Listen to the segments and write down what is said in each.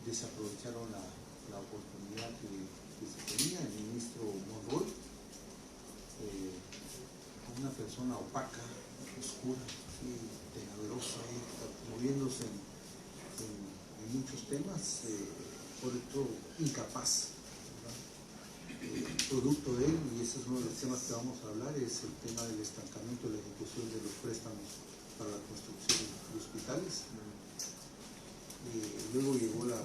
desaprovecharon la oportunidad que se tenía. El ministro Monroy, una persona opaca, oscura, tenebrosa, moviéndose en muchos temas, por esto incapaz. Producto de él, y ese es uno de los temas que vamos a hablar, es el tema del estancamiento de la ejecución de los préstamos para la construcción de hospitales. Luego llegó la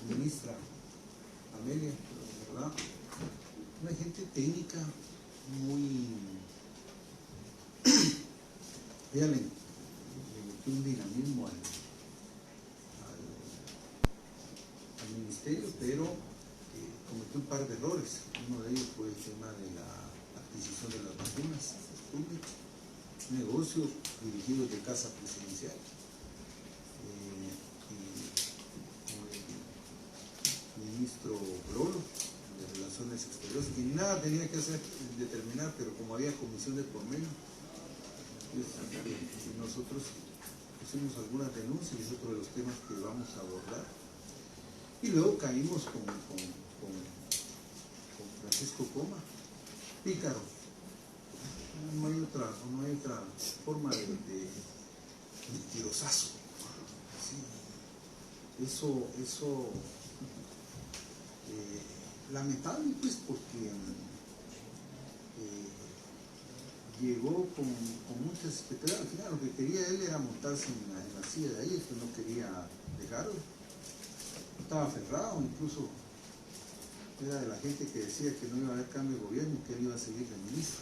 ministra Amelia, ¿verdad? Una gente técnica muy... ella le metió un dinamismo al ministerio, pero cometió un par de errores. Uno de ellos fue el tema de la adquisición de las vacunas públicas, un negocio dirigido de casa presidencial. El ministro Brolo, de Relaciones Exteriores, que nada tenía que hacer determinar, pero como había comisión de por medio, nosotros pusimos algunas denuncias, y es otro de los temas que vamos a abordar. Y luego caímos con Francisco Coma, pícaro. No hay otra forma de tirosazo. Sí. Eso lamentable, pues, porque llegó con muchas expectativas. Al final lo que quería él era montarse en la silla de ahí, que no quería dejarlo. Estaba aferrado, incluso era de la gente que decía que no iba a haber cambio de gobierno y que él iba a seguir de ministro.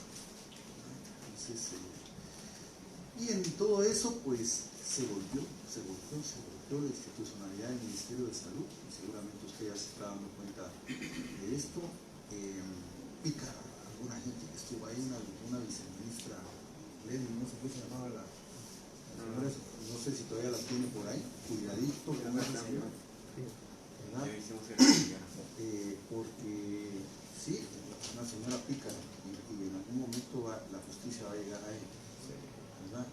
Entonces, y en todo eso, pues, se volvió la institucionalidad del Ministerio de Salud, y seguramente usted ya se está dando cuenta de esto. Pica alguna gente que estuvo ahí, una viceministra, Lenny, no sé qué se llamaba la señora, no sé si todavía la tiene por ahí, cuidadito con esa señora. Porque sí, una señora pícara, y en algún momento la justicia va a llegar a ella, ¿verdad?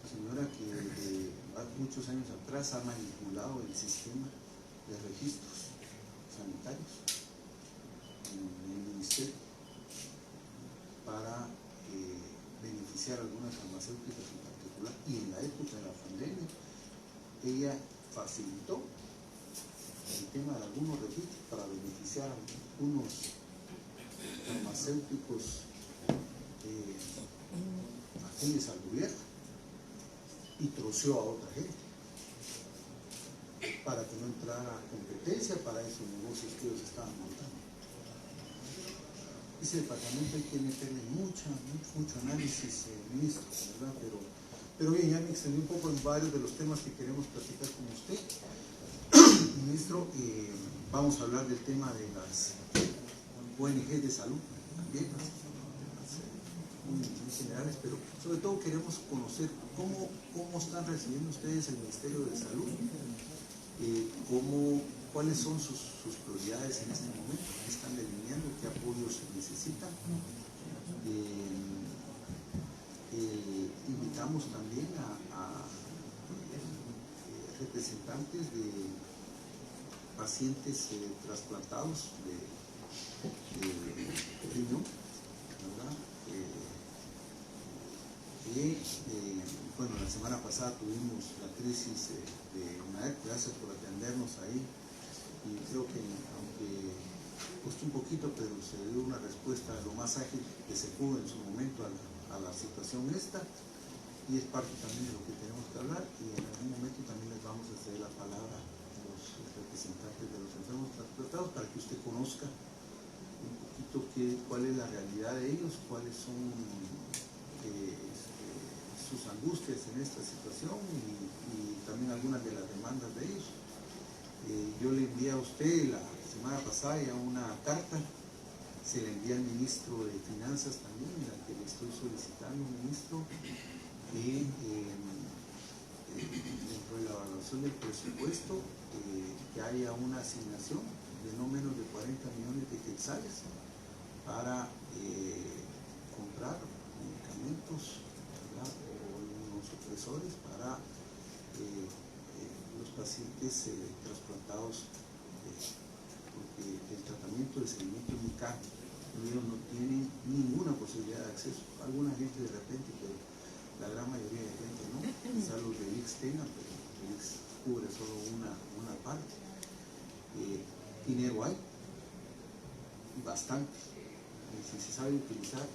Una señora que desde muchos años atrás ha manipulado el sistema de registros sanitarios en el ministerio para beneficiar a algunas farmacéuticas en particular, y en la época de la pandemia ella facilitó el tema de algunos registros para beneficiar a unos farmacéuticos afines al gobierno, y troceó a otra gente para que no entrara competencia para esos negocios que ellos estaban montando. Ese departamento hay que meterle mucho análisis, ministro, ¿verdad? Pero bien, ya me extendí un poco en varios de los temas que queremos platicar con usted. Ministro, vamos a hablar del tema de las ONG de salud también, muy generales, pero sobre todo queremos conocer cómo están recibiendo ustedes el Ministerio de Salud, cuáles son sus prioridades en este momento, qué están delineando, qué apoyos necesitan. Invitamos también a representantes de pacientes trasplantados de riñón, ¿verdad? Bueno, la semana pasada tuvimos la crisis de UNAEP, gracias por atendernos ahí, y creo que aunque costó un poquito, pero se dio una respuesta lo más ágil que se pudo en su momento a la situación esta, y es parte también de lo que tenemos que hablar, y en algún momento también les vamos a ceder la palabra a los representantes de los enfermos trasplantados para que usted conozca un poquito cuál es la realidad de ellos, cuáles son sus angustias en esta situación, y también algunas de las demandas de ellos. Yo le envié a usted la semana pasada ya una carta, se le envía al ministro de Finanzas también, en la que le estoy solicitando, ministro, que dentro de la evaluación del presupuesto que haya una asignación de no menos de 40 millones de quetzales para comprar medicamentos, ¿verdad? O inmunosupresores para los pacientes trasplantados, porque el tratamiento de seguimiento es muy caro. Ellos no tienen ninguna posibilidad de acceso. Alguna gente de repente, pero la gran mayoría de gente no. Quizás los de IX tengan, pero el IX cubre solo una parte. Dinero hay, bastante. Si se sabe utilizar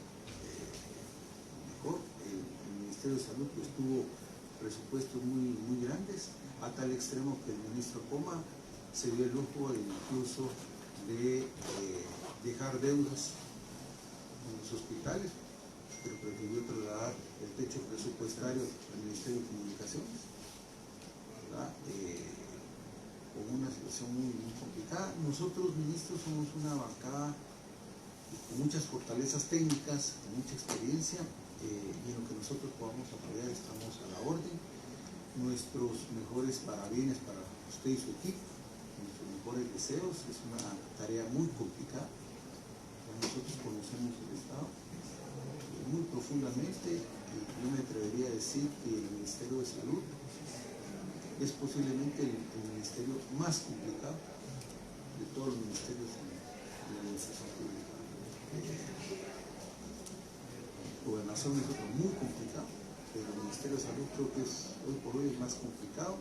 mejor, el Ministerio de Salud pues tuvo presupuestos muy grandes, a tal extremo que el ministro Coma se dio el lujo incluso de dejar deudas en los hospitales, pero prefirió trasladar el techo presupuestario al Ministerio de Comunicaciones, ¿verdad? Con una situación muy complicada. Nosotros, ministros, somos una bancada con muchas fortalezas técnicas, con mucha experiencia, y en lo que nosotros podamos apoyar estamos a la orden. Nuestros mejores parabienes para usted y su equipo, nuestros mejores deseos. Es una tarea muy complicada. Nosotros conocemos el Estado muy profundamente. Yo me atrevería a decir que el Ministerio de Salud es posiblemente el ministerio más complicado de todos los ministerios de la administración pública. Gobernación es otro muy complicado, pero el Ministerio de Salud creo que es hoy por hoy el más complicado,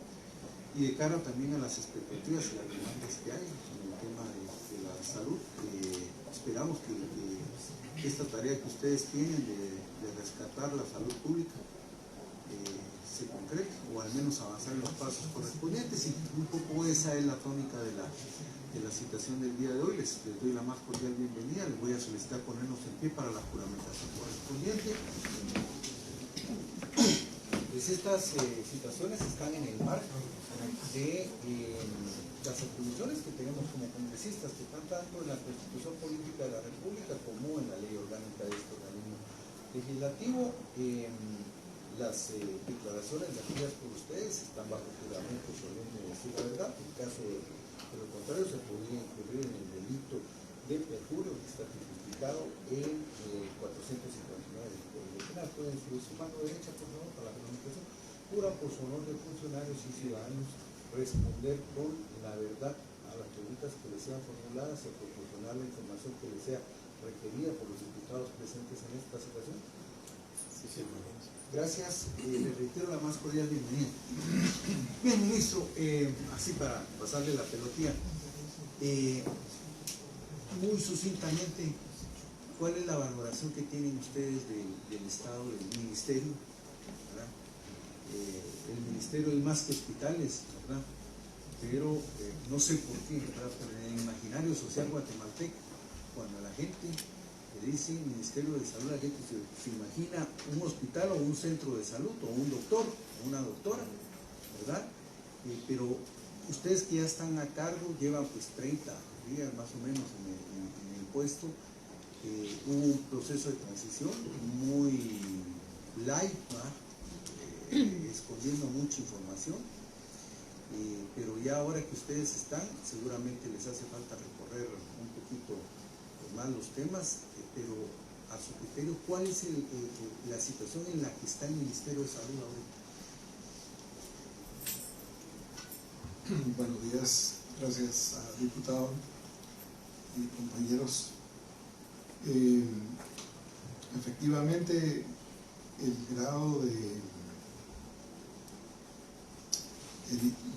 y de cara también a las expectativas y las demandas que hay en el tema de la salud. Esperamos que esta tarea que ustedes tienen de rescatar la salud pública se concrete, o al menos avanzar en los pasos correspondientes, y un poco esa es la tónica de la citación del día de hoy. Les doy la más cordial bienvenida. Les voy a solicitar ponernos en pie para la juramentación correspondiente. Pues estas citaciones están en el marco de las atribuciones que tenemos como congresistas, que están tanto en la Constitución Política de la República como en la Ley Orgánica de este organismo legislativo. Las declaraciones dadas por ustedes están bajo juramento solamente de decir la verdad. En caso de lo contrario, se podría incurrir en el delito de perjurio, que está tipificado en 459 del Código Penal. Pueden subir su mano derecha, por favor, para la juramentación. Juran por su honor de funcionarios y ciudadanos responder con la verdad a las preguntas que les sean formuladas y a proporcionar la información que les sea requerida por los diputados presentes en esta situación. Sí, sí, gracias, le reitero la más cordial bienvenida. Bien, ministro, así para pasarle la pelotilla, muy sucintamente, ¿cuál es la valoración que tienen ustedes del estado del ministerio? ¿Verdad? El ministerio hay más que hospitales, ¿verdad? Pero no sé por qué, ¿verdad? Pero en el imaginario social guatemalteco, cuando la gente le dice Ministerio de Salud, la gente se imagina un hospital o un centro de salud, o un doctor o una doctora, ¿verdad? Pero ustedes que ya están a cargo, llevan pues 30 días más o menos en el puesto. Hubo un proceso de transición muy light, escondiendo mucha información, pero ya ahora que ustedes están, seguramente les hace falta recorrer un poquito más los temas, pero a su criterio, ¿cuál es la situación en la que está el Ministerio de Salud ahora? Buenos días, gracias al diputado y compañeros. Efectivamente, el grado de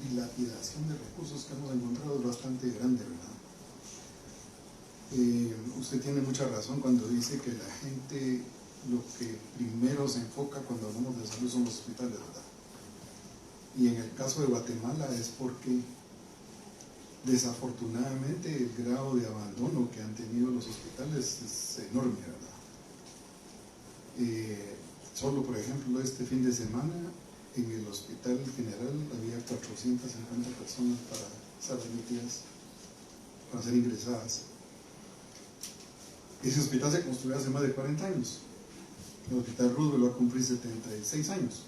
dilapidación de recursos que hemos encontrado es bastante grande, ¿verdad? Usted tiene mucha razón cuando dice que la gente lo que primero se enfoca cuando hablamos de salud son los hospitales, ¿verdad? Y en el caso de Guatemala es porque desafortunadamente el grado de abandono que han tenido los hospitales es enorme, ¿verdad? Solo por ejemplo este fin de semana en el Hospital General había 450 personas para ser admitidas, para ser ingresadas. Ese hospital se construyó hace más de 40 años. El Hospital Roosevelt va a cumplir 76 años.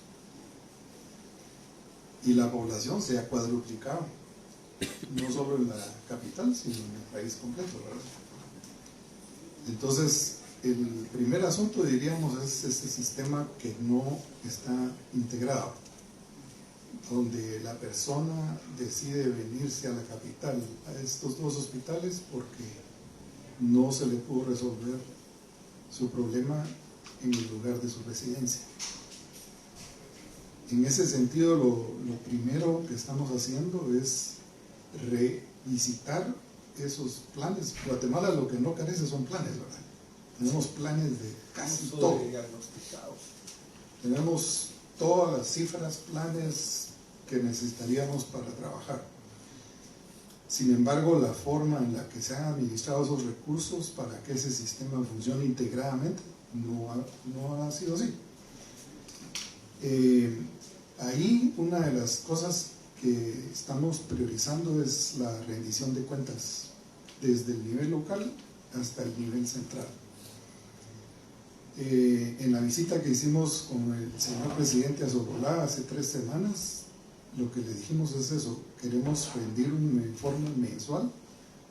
Y la población se ha cuadruplicado, no solo en la capital, sino en el país completo, ¿verdad? Entonces, el primer asunto, diríamos, es este sistema que no está integrado. donde la persona decide venirse a la capital, a estos dos hospitales, porque no se le pudo resolver su problema en el lugar de su residencia. En ese sentido, lo primero que estamos haciendo es revisitar esos planes. Guatemala lo que no carece son planes, ¿verdad? Tenemos planes de casi todo. Tenemos todas las cifras, planes que necesitaríamos para trabajar. Sin embargo, la forma en la que se han administrado esos recursos para que ese sistema funcione integradamente no ha sido así. Ahí una de las cosas que estamos priorizando es la rendición de cuentas desde el nivel local hasta el nivel central. En la visita que hicimos con el señor presidente a Sololá hace 3 semanas, lo que le dijimos es eso: queremos rendir un informe mensual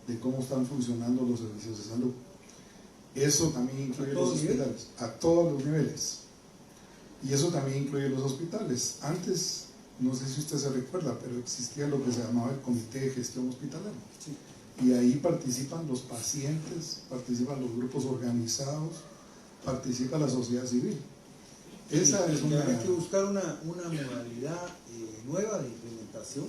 de cómo están funcionando los servicios de salud. Eso también incluye los hospitales, a todos los niveles. Y eso también incluye los hospitales. Antes, no sé si usted se recuerda, pero existía lo que se llamaba el Comité de Gestión Hospitalaria. Sí. Y ahí participan los pacientes, participan los grupos organizados, participa la sociedad civil. Esa es una... Hay que buscar una modalidad nueva de implementación,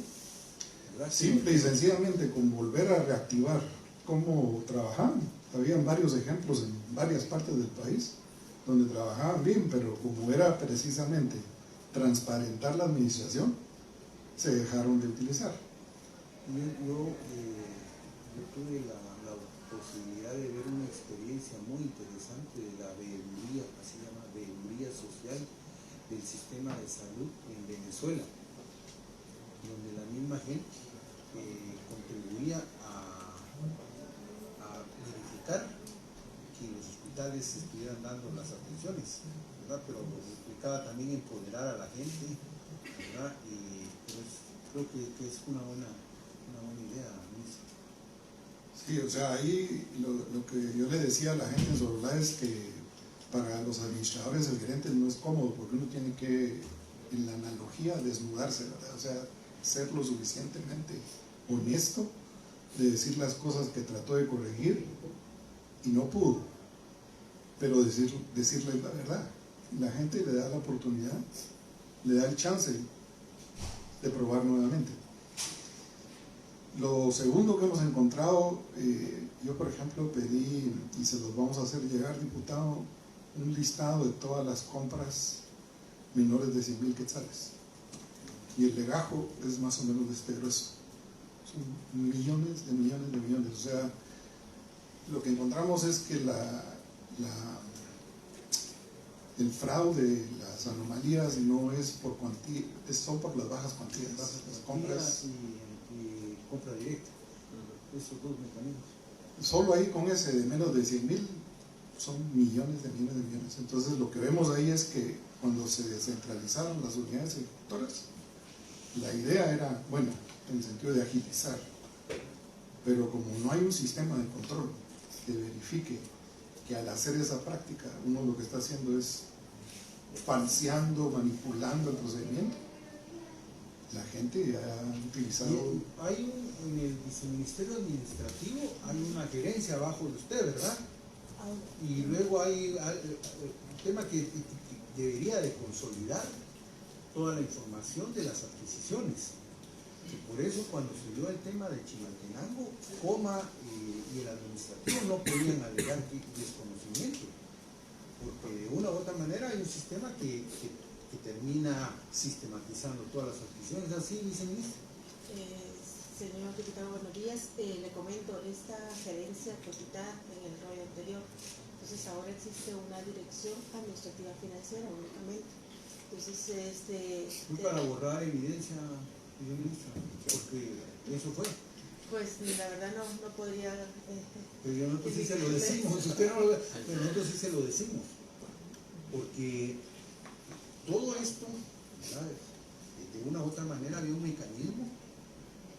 ¿verdad? Simple y sencillamente con volver a reactivar cómo trabajaban. Habían varios ejemplos en varias partes del país donde trabajaban bien, pero como era precisamente transparentar la administración, se dejaron de utilizar. Yo tuve la posibilidad de ver una experiencia muy interesante de la veeduría, así se llama, veeduría social del sistema de salud en Venezuela, donde la misma gente contribuía a verificar que los hospitales estuvieran dando las atenciones, ¿verdad? Pero lo implicaba también empoderar a la gente, ¿verdad? Creo que es una buena idea, Luis. Sí, o sea, ahí lo que yo le decía a la gente en Sololá es que para los administradores el gerente no es cómodo, porque uno tiene que, en la analogía, desnudarse, ¿verdad? O sea, ser lo suficientemente honesto de decir las cosas que trató de corregir y no pudo, pero decirles la verdad. La gente le da la oportunidad, le da el chance de probar nuevamente. Lo segundo que hemos encontrado, yo por ejemplo pedí, y se los vamos a hacer llegar, diputado, un listado de todas las compras menores de 100,000 quetzales, y el legajo es más o menos de este grueso, son millones de millones de millones. O sea, lo que encontramos es que el fraude, las anomalías no es por cuantía, son por las bajas cuantías, las compras y compra directa, esos dos mecanismos. Solo ahí con ese de menos de 100,000 son millones de millones de millones. Entonces lo que vemos ahí es que cuando se descentralizaron las unidades ejecutoras, la idea era, bueno, en el sentido de agilizar, pero como no hay un sistema de control que verifique que al hacer esa práctica uno lo que está haciendo es falseando, manipulando el procedimiento, la gente ha utilizado... En el viceministerio administrativo hay una gerencia abajo de usted, ¿verdad? Y luego hay un tema que debería de consolidar toda la información de las adquisiciones. Y por eso cuando se dio el tema de Chimaltenango, Coma y el administrativo no podían alegar desconocimiento, porque de una u otra manera hay un sistema que termina sistematizando todas las adquisiciones. ¿Así, viceministro? Señor diputado, buenos días. Le comento, esta gerencia fue quitada en el rollo anterior, entonces ahora existe una dirección administrativa financiera únicamente. Entonces, Fue para borrar evidencia, viceministro, porque eso fue. Pues la verdad no podría... Pero nosotros sí se lo decimos, usted no lo ve, pero nosotros sí se lo decimos, porque todo esto, ¿verdad? De una u otra manera había un mecanismo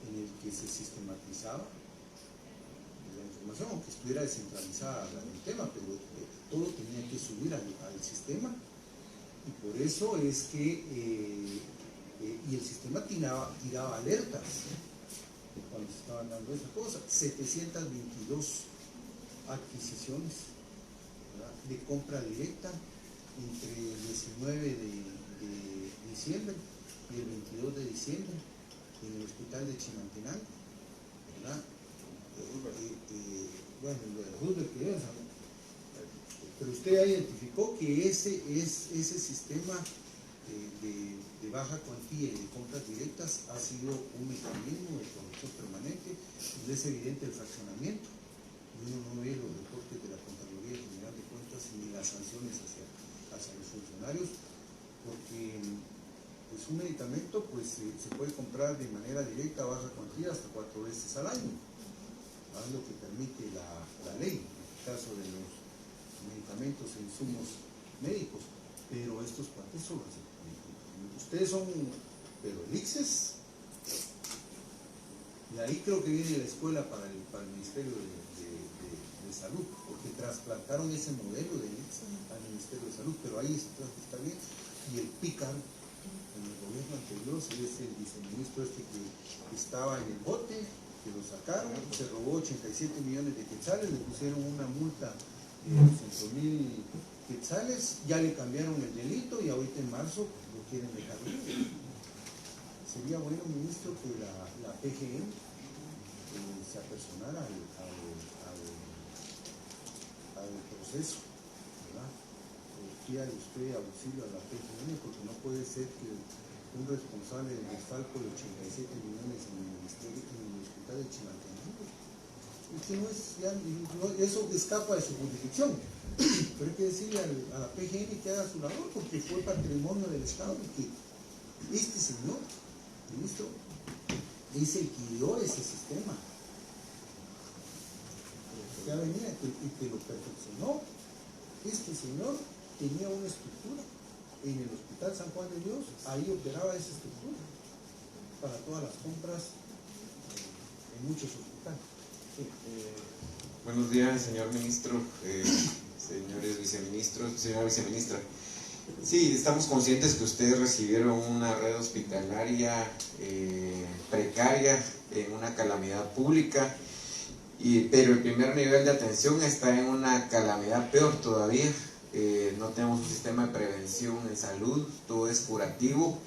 en el que se sistematizaba la información, aunque estuviera descentralizada el tema, pero todo tenía que subir al sistema, y por eso es que y el sistema tiraba alertas cuando se estaban dando esas cosas. 722 adquisiciones, ¿verdad?, de compra directa entre el 19 de diciembre y el 22 de diciembre en el hospital de Chimaltenango, ¿verdad? Bueno, lo de Roosevelt que es, pero usted ya identificó que ese sistema de baja cuantía y de compras directas ha sido un mecanismo de corrupción permanente, donde es evidente el fraccionamiento. Uno no ve los reportes de la Contraloría General de Cuentas ni las sanciones hacia los funcionarios, porque pues un medicamento pues se puede comprar de manera directa a baja cuantía hasta 4 veces al año, es lo que permite la ley, en el caso de los medicamentos e insumos médicos, pero estos cuates son ustedes son pero elixes, y ahí creo que viene la escuela para el Ministerio de Salud, porque trasplantaron ese modelo de elixes al Ministerio de Salud, pero ahí está bien. Y el pícaro en el gobierno anterior es el viceministro que estaba en el bote, que lo sacaron, se robó 87 millones de quetzales, le pusieron una multa de 200,000 quetzales, ya le cambiaron el delito y ahorita en marzo lo quieren dejar libre. Sería bueno, ministro, que la PGM se apersonara al proceso, ¿verdad? Pídale usted auxilio a la PGM, porque no puede ser que un responsable del desfalco de 87 millones en el hospital de Chimaltenango, es que no es, eso escapa de su jurisdicción, pero hay que decirle a la PGM que haga su labor, porque fue patrimonio del Estado, y que este señor, ministro, es el que dio ese sistema, que venía y que lo perfeccionó. Este señor tenía una estructura en el Hospital San Juan de Dios, ahí operaba esa estructura para todas las compras en muchos hospitales. Sí. Buenos días, señor ministro, señores viceministros, señora viceministra. Sí, estamos conscientes que ustedes recibieron una red hospitalaria precaria en una calamidad pública, pero el primer nivel de atención está en una calamidad peor todavía. No tenemos un sistema de prevención en salud, todo es curativo,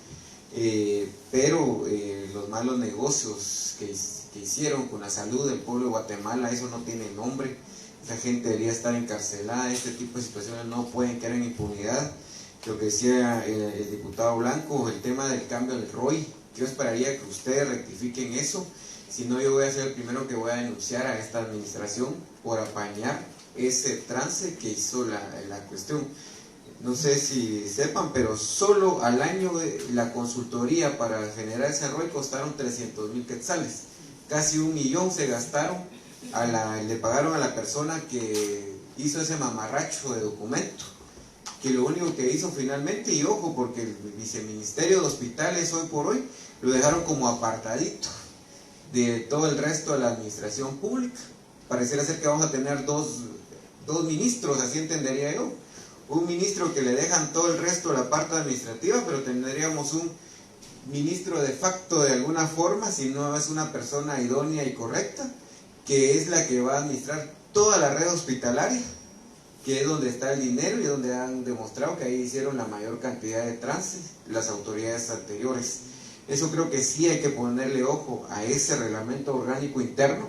pero los malos negocios que hicieron con la salud del pueblo de Guatemala, eso no tiene nombre. Esa gente debería estar encarcelada. Este tipo de situaciones no pueden quedar en impunidad. Lo que decía el diputado Blanco, el tema del cambio del ROI, yo esperaría que ustedes rectifiquen eso, si no yo voy a ser el primero que voy a denunciar a esta administración por apañar ese trance que hizo la cuestión. No sé si sepan, pero solo al año la consultoría para generar ese ROI costaron 300,000 quetzales, casi 1 millón se gastaron, le pagaron a la persona que hizo ese mamarracho de documento, que lo único que hizo finalmente, y ojo, porque el viceministerio de hospitales hoy por hoy lo dejaron como apartadito de todo el resto de la administración pública. Pareciera ser que vamos a tener dos ministros, así entendería yo. Un ministro que le dejan todo el resto de la parte administrativa, pero tendríamos un ministro de facto de alguna forma, si no es una persona idónea y correcta, que es la que va a administrar toda la red hospitalaria, que es donde está el dinero y donde han demostrado que ahí hicieron la mayor cantidad de trances las autoridades anteriores. Eso creo que sí hay que ponerle ojo a ese reglamento orgánico interno,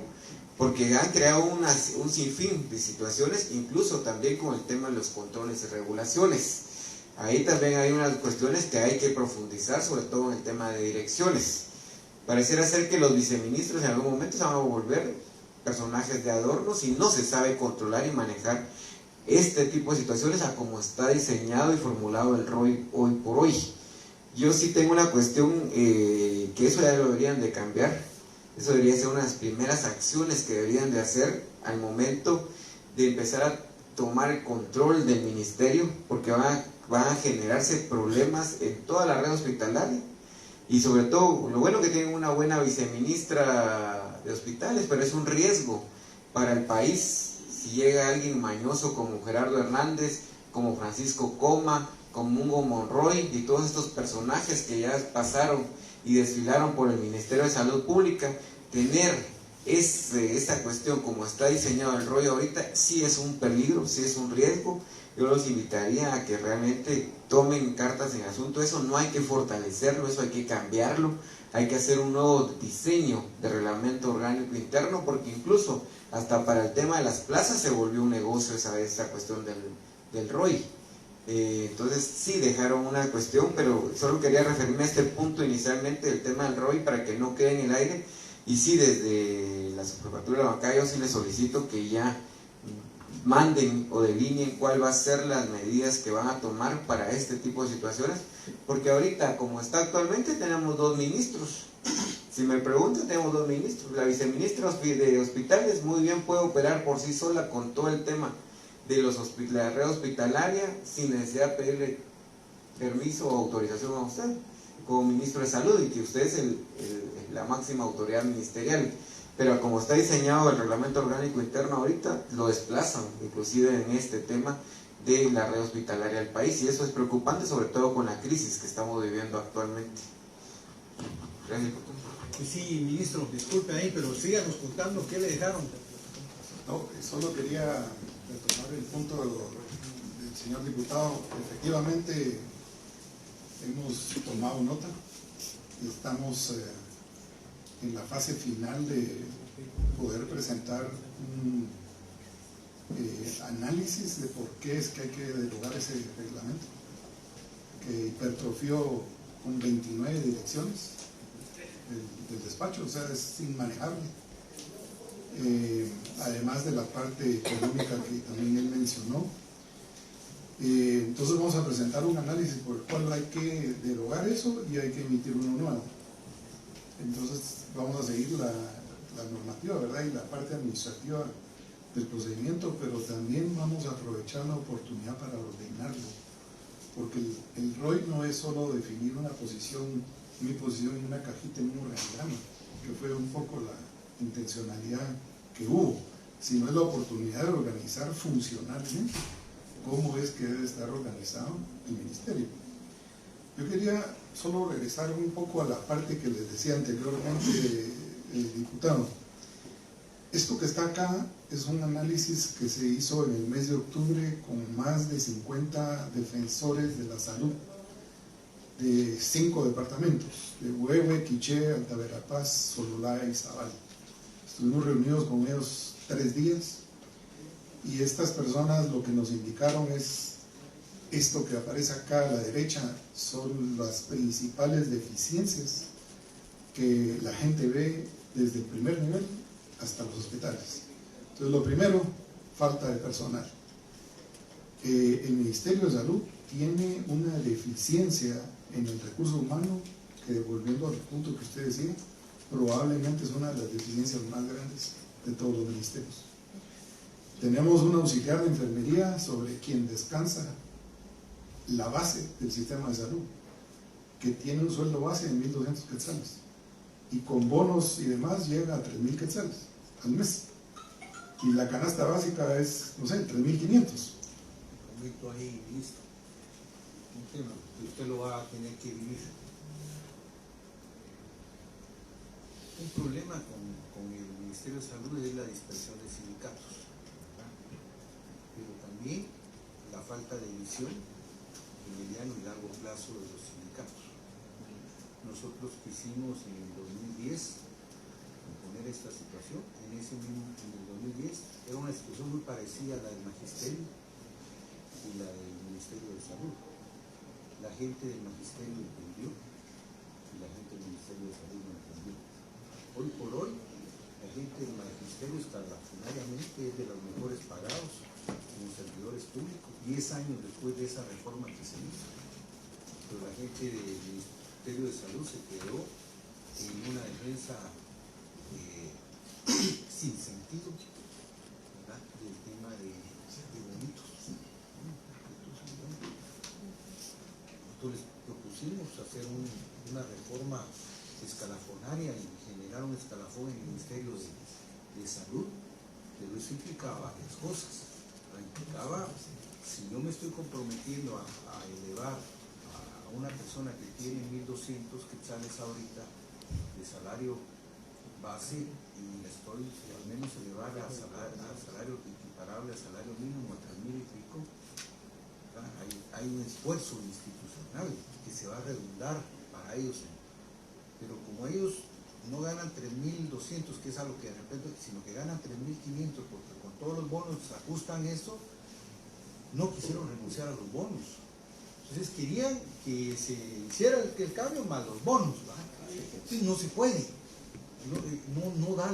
porque han creado un sinfín de situaciones, incluso también con el tema de los controles y regulaciones. Ahí también hay unas cuestiones que hay que profundizar, sobre todo en el tema de direcciones. Pareciera ser que los viceministros en algún momento se van a volver personajes de adornos y no se sabe controlar y manejar este tipo de situaciones a como está diseñado y formulado el ROI hoy por hoy. Yo sí tengo una cuestión que eso ya lo deberían de cambiar. Eso debería ser una de las primeras acciones que deberían de hacer al momento de empezar a tomar el control del ministerio, porque van a generarse problemas en toda la red hospitalaria. Y sobre todo, lo bueno que tienen una buena viceministra de hospitales, pero es un riesgo para el país si llega alguien mañoso como Gerardo Hernández, como Francisco Coma, como Hugo Monroy y todos estos personajes que ya pasaron y desfilaron por el Ministerio de Salud Pública, tener esa cuestión como está diseñado el rollo ahorita, sí es un peligro, sí es un riesgo. Yo los invitaría a que realmente tomen cartas en el asunto. Eso no hay que fortalecerlo, eso hay que cambiarlo, hay que hacer un nuevo diseño de reglamento orgánico interno, porque incluso hasta para el tema de las plazas se volvió un negocio esa cuestión del ROI. Entonces sí dejaron una cuestión, pero solo quería referirme a este punto inicialmente del tema del ROI para que no quede en el aire. Y sí, desde la Subjefatura de la Bancada yo sí les solicito que ya manden o delineen cuál va a ser las medidas que van a tomar para este tipo de situaciones, porque ahorita como está actualmente tenemos 2 ministros. Si me preguntan, tenemos 2 ministros. La viceministra de hospitales muy bien puede operar por sí sola con todo el tema de la red hospitalaria sin necesidad de pedirle permiso o autorización a usted como ministro de salud, y que usted es la máxima autoridad ministerial. Pero como está diseñado el reglamento orgánico interno ahorita, lo desplazan inclusive en este tema de la red hospitalaria del país, y eso es preocupante, sobre todo con la crisis que estamos viviendo actualmente. Gracias. Pues sí, ministro, disculpe ahí, pero síganos contando qué le dejaron. No, solo quería retomar el punto del señor diputado. Efectivamente, hemos tomado nota y estamos en la fase final de poder presentar un análisis de por qué es que hay que derogar ese reglamento, que hipertrofió con 29 direcciones del despacho, o sea, es inmanejable. Además de la parte económica que también él mencionó. Entonces vamos a presentar un análisis por el cual hay que derogar eso y hay que emitir uno nuevo. Entonces vamos a seguir la normativa, ¿verdad? Y la parte administrativa del procedimiento, pero también vamos a aprovechar la oportunidad para ordenarlo, porque el ROI no es solo definir una posición, mi posición en una cajita, en un organigrama, que fue un poco la intencionalidad que hubo, sino es la oportunidad de organizar funcionalmente cómo es que debe estar organizado el ministerio. Yo quería solo regresar un poco a la parte que les decía anteriormente, diputado. Esto que está acá es un análisis que se hizo en el mes de octubre con más de 50 defensores de la salud de 5 departamentos, de Huehue, Quiché, Alta Verapaz, Sololá y Zabal. Estuvimos reunidos con ellos 3 días y estas personas lo que nos indicaron es esto que aparece acá a la derecha, son las principales deficiencias que la gente ve desde el primer nivel hasta los hospitales. Entonces, lo primero, falta de personal. El Ministerio de Salud tiene una deficiencia en el recurso humano que, volviendo al punto que usted decía, probablemente es una de las deficiencias más grandes de todos los ministerios. Tenemos un auxiliar de enfermería sobre quien descansa la base del sistema de salud, que tiene un sueldo base de 1.200 quetzales y con bonos y demás llega a 3.000 quetzales al mes, y la canasta básica es, no sé, 3.500. Comento ahí, listo. Un tema que usted lo va a tener que vivir. Un problema con el Ministerio de Salud es la dispersión de sindicatos, ¿verdad? Pero también la falta de visión en mediano y largo plazo de los sindicatos. Nosotros quisimos en el 2010 componer esta situación. En el 2010 era una situación muy parecida a la del Magisterio y la del Ministerio de Salud. La gente del Magisterio entendió y la gente del Ministerio de Salud no entendió. Hoy por hoy, la gente del Magisterio extraordinariamente es de los mejores pagados como servidores públicos, 10 años después de esa reforma que se hizo. Pero la gente del Ministerio de Salud se quedó en una defensa sin sentido, ¿verdad?, del tema de bonitos. Nosotros les propusimos hacer una reforma escalafonaria y generar un escalafón en el Ministerio de Salud, pero eso implicaba varias cosas. Implicaba si yo me estoy comprometiendo a elevar a una persona que tiene 1.200 quetzales ahorita de salario base y le estoy al menos elevar al salario equiparable al salario mínimo a 3.000 y pico, hay un esfuerzo institucional que se va a redundar para ellos, pero como ellos no ganan 3.200, que es algo que de repente, sino que ganan 3.500, porque con todos los bonos ajustan eso, no quisieron renunciar a los bonos. Entonces querían que se hiciera el cambio más los bonos, ¿verdad? Entonces no se puede, no da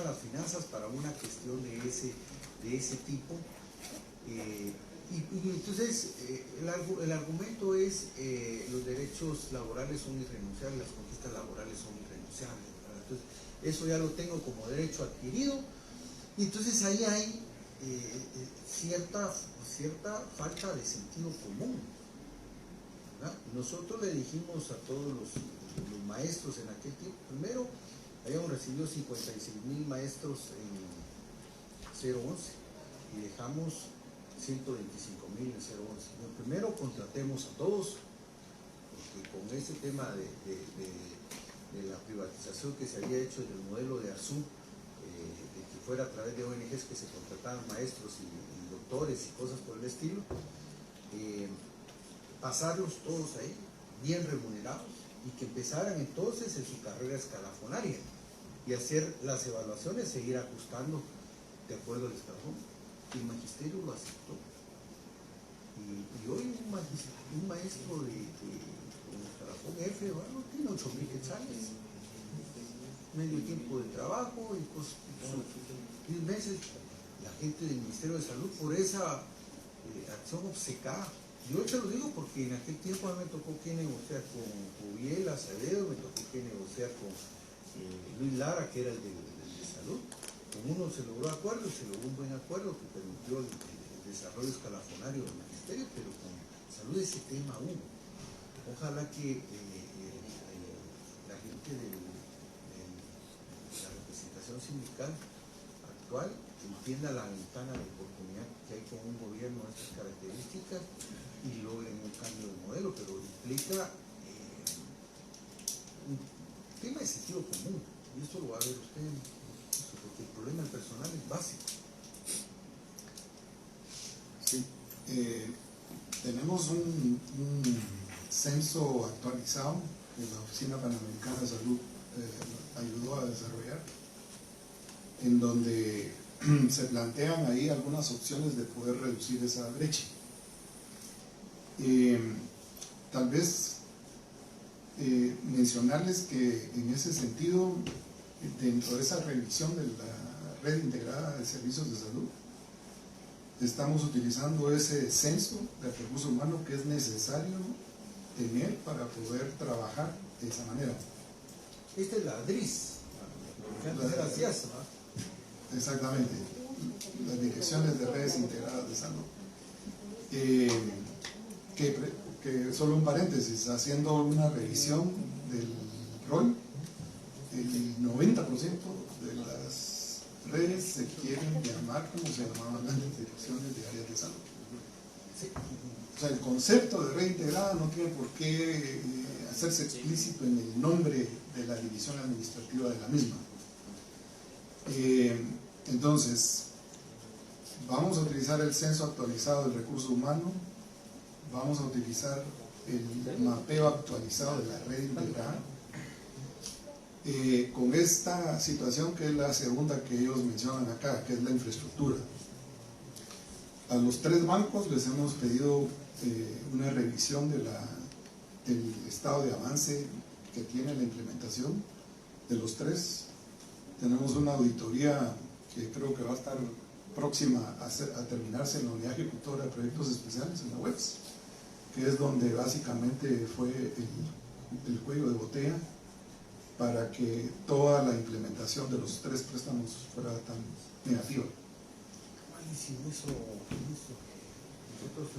las finanzas para una cuestión de ese tipo. Y entonces el argumento es los derechos laborales son irrenunciables, las conquistas laborales son irrenunciables, ¿verdad? Entonces eso ya lo tengo como derecho adquirido, y entonces ahí hay cierta falta de sentido común, ¿verdad? Nosotros le dijimos a todos los maestros en aquel tiempo, primero habíamos recibido 56.000 maestros en 011 y dejamos 125.000 en 011. Bueno, primero contratemos a todos, porque con ese tema de la privatización que se había hecho del modelo de Arzú, de que fuera a través de ONGs que se contrataban maestros y doctores y cosas por el estilo, pasarlos todos ahí, bien remunerados, y que empezaran entonces en su carrera escalafonaria y hacer las evaluaciones, seguir ajustando de acuerdo al escalafón. El magisterio lo aceptó, y hoy un maestro de escalafón F, bueno, tiene 8.000 quetzales, medio tiempo de trabajo y pues 10 meses. La gente del Ministerio de Salud, por esa acción obcecada, yo se lo digo porque en aquel tiempo a mí me tocó que negociar con Jubiel Acevedo, me tocó que negociar con Luis Lara, que era el de salud. Con uno se logró acuerdo, se logró un buen acuerdo que permitió el desarrollo escalafonario del magisterio, pero con salud ese tema hubo. Ojalá que la gente de la representación sindical actual entienda la ventana de oportunidad que hay con un gobierno de estas características y logren un cambio de modelo, pero implica un tema de sentido común, y esto lo va a ver usted, porque el problema del personal es básico. Sí, tenemos un censo actualizado que la Oficina Panamericana de Salud ayudó a desarrollar, en donde se plantean ahí algunas opciones de poder reducir esa brecha. Tal vez mencionarles que en ese sentido, dentro de esa revisión de la red integrada de servicios de salud, estamos utilizando ese censo de recursos humanos que es necesario tener para poder trabajar de esa manera. Esta es la DRIS, que antes era CIAS, ¿no? Exactamente, las direcciones de redes integradas de salud. Que solo un paréntesis, haciendo una revisión del rol, el 90% de las redes se quieren llamar como se llamaban antes, direcciones de áreas de salud. O sea, el concepto de red integrada no tiene por qué hacerse explícito en el nombre de la división administrativa de la misma. Entonces, vamos a utilizar el censo actualizado del recurso humano, vamos a utilizar el mapeo actualizado de la red integrada, con esta situación que es la segunda que ellos mencionan acá, que es la infraestructura. A los 3 bancos les hemos pedido una revisión del estado de avance que tiene la implementación de los 3. Tenemos una auditoría que creo que va a estar próxima a terminarse en la unidad ejecutora de proyectos especiales, en la UEPS, que es donde básicamente fue el cuello de botella para que toda la implementación de los 3 préstamos fuera tan negativa. Malísimo eso. Nosotros